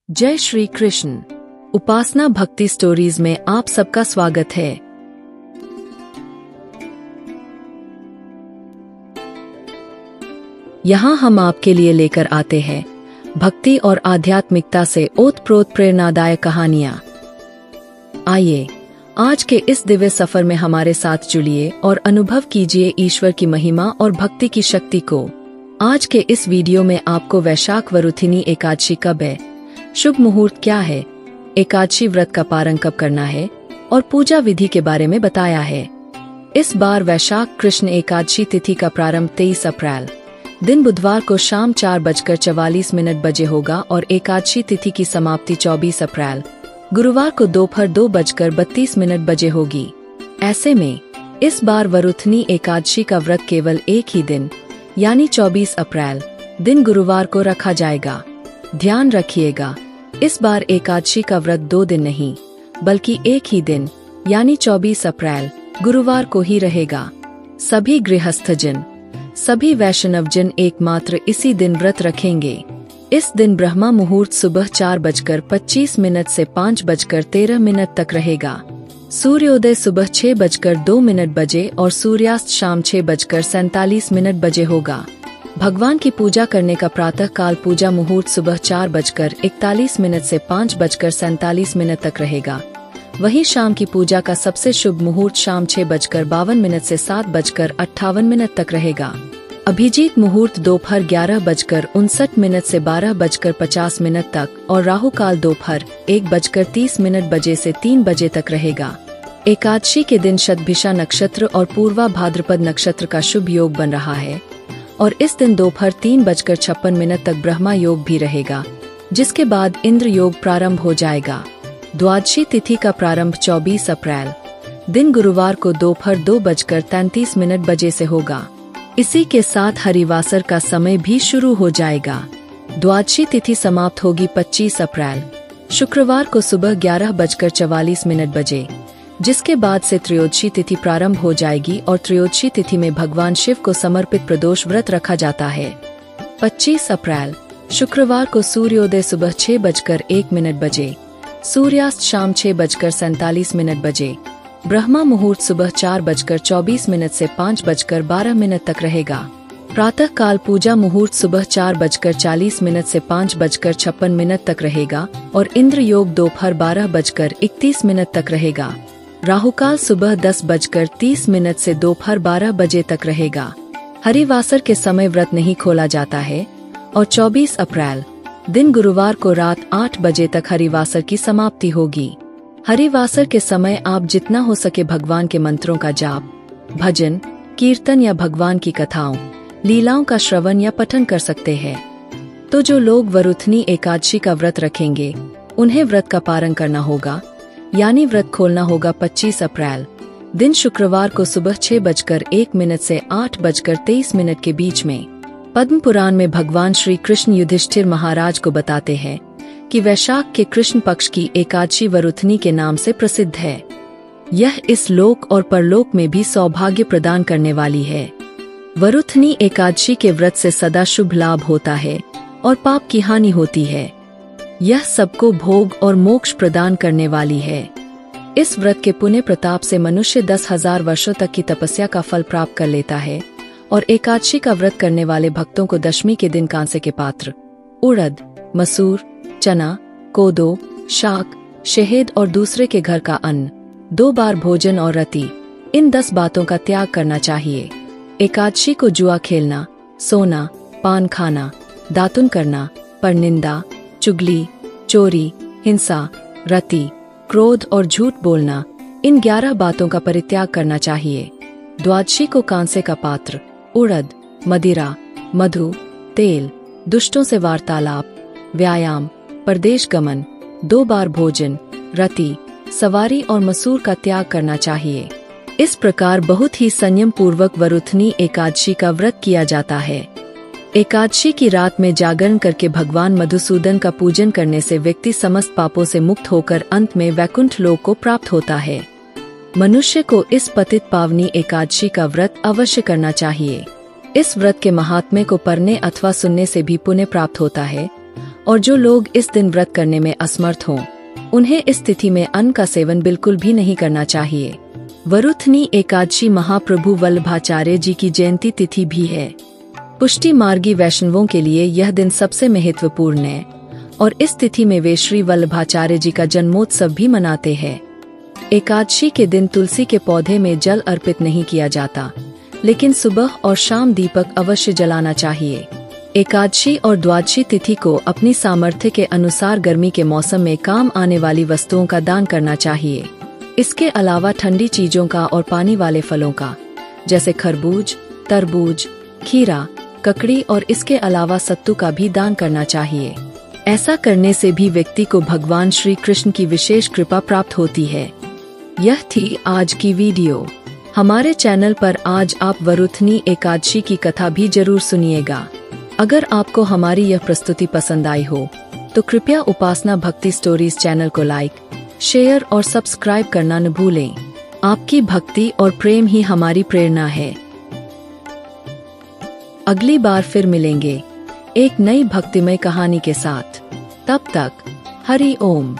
जय श्री कृष्ण। उपासना भक्ति स्टोरीज में आप सबका स्वागत है। यहाँ हम आपके लिए लेकर आते हैं भक्ति और आध्यात्मिकता से ओतप्रोत प्रेरणादायक कहानियाँ। आइए आज के इस दिव्य सफर में हमारे साथ जुड़िए और अनुभव कीजिए ईश्वर की महिमा और भक्ति की शक्ति को। आज के इस वीडियो में आपको वैशाख वरुथिनी एकादशी कब है, शुभ मुहूर्त क्या है, एकादशी व्रत का पारण कब करना है और पूजा विधि के बारे में बताया है। इस बार वैशाख कृष्ण एकादशी तिथि का प्रारंभ 23 अप्रैल दिन बुधवार को शाम 4:44 बजे होगा और एकादशी तिथि की समाप्ति 24 अप्रैल गुरुवार को दोपहर 2:32 बजे होगी। ऐसे में इस बार वरुथनी एकादशी का व्रत केवल एक ही दिन यानी 24 अप्रैल दिन गुरुवार को रखा जाएगा। ध्यान रखिएगा, इस बार एकादशी का व्रत 2 दिन नहीं बल्कि एक ही दिन यानी 24 अप्रैल गुरुवार को ही रहेगा। सभी गृहस्थजन, सभी वैष्णवजन एकमात्र इसी दिन व्रत रखेंगे। इस दिन ब्रह्मा मुहूर्त सुबह 4:25 से 5:13 तक रहेगा। सूर्योदय सुबह 6:02 बजे और सूर्यास्त शाम 6:47 बजे होगा। भगवान की पूजा करने का प्रातः काल पूजा मुहूर्त सुबह 4:41 से 5:47 तक रहेगा। वहीं शाम की पूजा का सबसे शुभ मुहूर्त शाम 6:52 से 7:58 तक रहेगा। अभिजीत मुहूर्त दोपहर 11:59 से 12:50 तक और राहु काल दोपहर 1:30 बजे से 3 बजे तक रहेगा। एकादशी के दिन शतभिषा नक्षत्र और पूर्वा भाद्रपद नक्षत्र का शुभ योग बन रहा है और इस दिन दोपहर 3:56 तक ब्रह्मा योग भी रहेगा, जिसके बाद इंद्र योग प्रारंभ हो जाएगा। द्वादशी तिथि का प्रारंभ 24 अप्रैल दिन गुरुवार को दोपहर 2:33 बजे से होगा। इसी के साथ हरिवासर का समय भी शुरू हो जाएगा। द्वादशी तिथि समाप्त होगी 25 अप्रैल शुक्रवार को सुबह 11:44 बजे, जिसके बाद से त्रयोदशी तिथि प्रारंभ हो जाएगी और त्रयोदशी तिथि में भगवान शिव को समर्पित प्रदोष व्रत रखा जाता है। 25 अप्रैल शुक्रवार को सूर्योदय सुबह 6:01 बजे, सूर्यास्त शाम 6:47 बजे, ब्रह्मा मुहूर्त सुबह 4:24 से 5:12 तक रहेगा। प्रातः काल पूजा मुहूर्त सुबह 4:40 से 5:56 तक रहेगा और इंद्र योग दोपहर 12:31 तक रहेगा। राहुकाल सुबह 10:30 से दोपहर 12 बजे तक रहेगा। हरिवासर के समय व्रत नहीं खोला जाता है और 24 अप्रैल दिन गुरुवार को रात 8 बजे तक हरिवासर की समाप्ति होगी। हरिवासर के समय आप जितना हो सके भगवान के मंत्रों का जाप, भजन, कीर्तन या भगवान की कथाओं, लीलाओं का श्रवण या पठन कर सकते हैं। तो जो लोग वरुथनी एकादशी का व्रत रखेंगे उन्हें व्रत का पारण करना होगा, यानी व्रत खोलना होगा 25 अप्रैल दिन शुक्रवार को सुबह 6:01 से 8:23 के बीच में। पद्म पुराण में भगवान श्री कृष्ण युधिष्ठिर महाराज को बताते हैं कि वैशाख के कृष्ण पक्ष की एकादशी वरुथनी के नाम से प्रसिद्ध है। यह इस लोक और परलोक में भी सौभाग्य प्रदान करने वाली है। वरुथनी एकादशी के व्रत से सदा शुभ लाभ होता है और पाप की हानि होती है। यह सबको भोग और मोक्ष प्रदान करने वाली है। इस व्रत के पुण्य प्रताप से मनुष्य 10,000 वर्षों तक की तपस्या का फल प्राप्त कर लेता है और एकादशी का व्रत करने वाले भक्तों को दशमी के दिन कांसे के पात्र, उड़द, मसूर, चना, कोदो, शाक, शहद और दूसरे के घर का अन्न, 2 बार भोजन और रति, इन 10 बातों का त्याग करना चाहिए। एकादशी को जुआ खेलना, सोना, पान खाना, दातुन करना, परनिंदा, चुगली, चोरी, हिंसा, रति, क्रोध और झूठ बोलना, इन 11 बातों का परित्याग करना चाहिए। द्वादशी को कांसे का पात्र, उड़द, मदिरा, मधु, तेल, दुष्टों से वार्तालाप, व्यायाम, परदेश गमन, 2 बार भोजन, रति, सवारी और मसूर का त्याग करना चाहिए। इस प्रकार बहुत ही संयम पूर्वक वरुथनी एकादशी का व्रत किया जाता है। एकादशी की रात में जागरण करके भगवान मधुसूदन का पूजन करने से व्यक्ति समस्त पापों से मुक्त होकर अंत में वैकुंठ लोक को प्राप्त होता है। मनुष्य को इस पतित पावनी एकादशी का व्रत अवश्य करना चाहिए। इस व्रत के महात्म्य को पढ़ने अथवा सुनने से भी पुण्य प्राप्त होता है और जो लोग इस दिन व्रत करने में असमर्थ हों, उन्हें इस तिथि में अन्न का सेवन बिल्कुल भी नहीं करना चाहिए। वरुथनी एकादशी महाप्रभु वल्लभाचार्य जी की जयंती तिथि भी है। पुष्टि मार्गी वैष्णवों के लिए यह दिन सबसे महत्वपूर्ण है और इस तिथि में वे श्री वल्लभाचार्य जी का जन्मोत्सव भी मनाते हैं। एकादशी के दिन तुलसी के पौधे में जल अर्पित नहीं किया जाता, लेकिन सुबह और शाम दीपक अवश्य जलाना चाहिए। एकादशी और द्वादशी तिथि को अपनी सामर्थ्य के अनुसार गर्मी के मौसम में काम आने वाली वस्तुओं का दान करना चाहिए। इसके अलावा ठंडी चीजों का और पानी वाले फलों का, जैसे खरबूज, तरबूज, खीरा, ककड़ी और इसके अलावा सत्तू का भी दान करना चाहिए। ऐसा करने से भी व्यक्ति को भगवान श्री कृष्ण की विशेष कृपा प्राप्त होती है। यह थी आज की वीडियो। हमारे चैनल पर आज आप वरुथनी एकादशी की कथा भी जरूर सुनिएगा। अगर आपको हमारी यह प्रस्तुति पसंद आई हो तो कृपया उपासना भक्ति स्टोरीज चैनल को लाइक, शेयर और सब्सक्राइब करना न भूलें। आपकी भक्ति और प्रेम ही हमारी प्रेरणा है। अगली बार फिर मिलेंगे एक नई भक्तिमय कहानी के साथ। तब तक हरि ओम।